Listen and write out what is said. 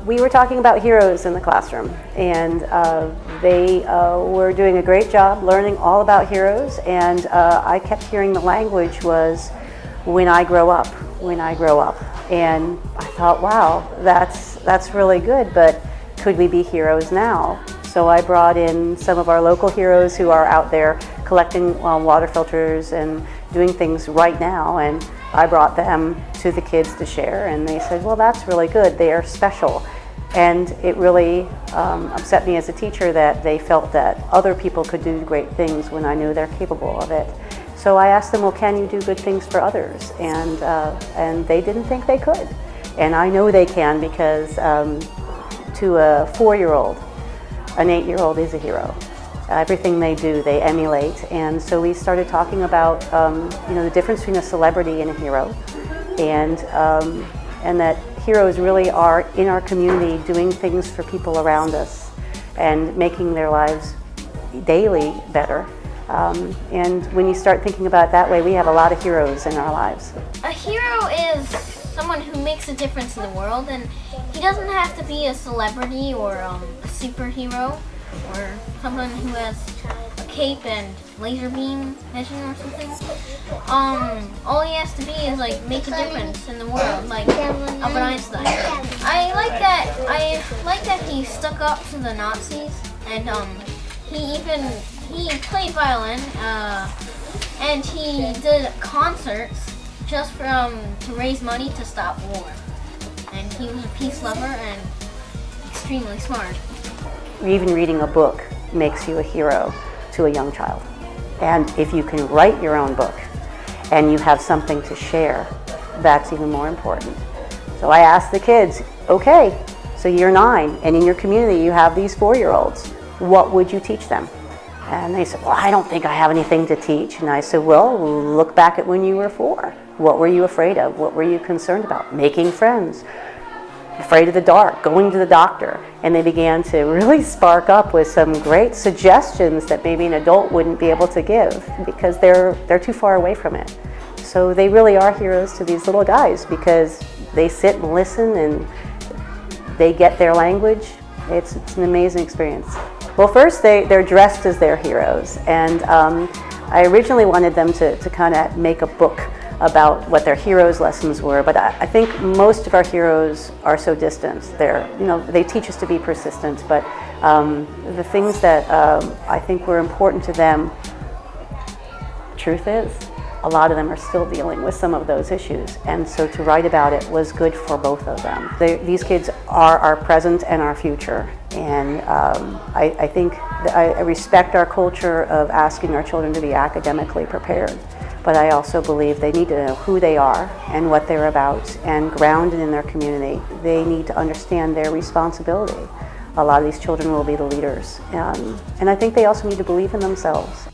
We were talking about heroes in the classroom, and they were doing a great job learning all about heroes, and I kept hearing the language was, when I grow up, when I grow up. And I thought, wow, that's really good, but could we be heroes now? So I brought in some of our local heroes who are out there collecting water filters and doing things right now, and I brought them to the kids to share, and they said, well, that's really good, they are special. And it really upset me as a teacher that they felt that other people could do great things when I knew they're capable of it. So I asked them, well, can you do good things for others? And they didn't think they could. And I know they can, because to a 4-year-old, an 8-year-old is a hero. Everything they do, they emulate. And so we started talking about the difference between a celebrity and a hero, and that heroes really are in our community doing things for people around us and making their lives daily better. And when you start thinking about it that way, we have a lot of heroes in our lives. A hero is someone who makes a difference in the world, and he doesn't have to be a celebrity or a superhero or someone who has a cape and laser beam vision or something. All he has to be is make a difference in the world, like Albert Einstein. I like that he stuck up to the Nazis, and he played violin, and he did concerts just to raise money to stop war. And he was a peace lover and extremely smart. Even reading a book makes you a hero to a young child. And if you can write your own book and you have something to share, that's even more important. So I asked the kids, okay, so you're 9 and in your community you have these 4-year-olds. What would you teach them? And they said, well, I don't think I have anything to teach. And I said, well, look back at when you were 4. What were you afraid of? What were you concerned about? Making friends, afraid of the dark, going to the doctor. And they began to really spark up with some great suggestions that maybe an adult wouldn't be able to give, because they're too far away from it. So they really are heroes to these little guys, because they sit and listen and they get their language. It's an amazing experience. Well, first they're dressed as their heroes, and I originally wanted them to kind of make a book about what their heroes' lessons were, but I think most of our heroes are so distant. They teach us to be persistent, but the things that I think were important to them, truth is, a lot of them are still dealing with some of those issues, and so to write about it was good for both of them. These kids are our present and our future, and I think I respect our culture of asking our children to be academically prepared, but I also believe they need to know who they are and what they're about, and grounded in their community. They need to understand their responsibility. A lot of these children will be the leaders, and I think they also need to believe in themselves.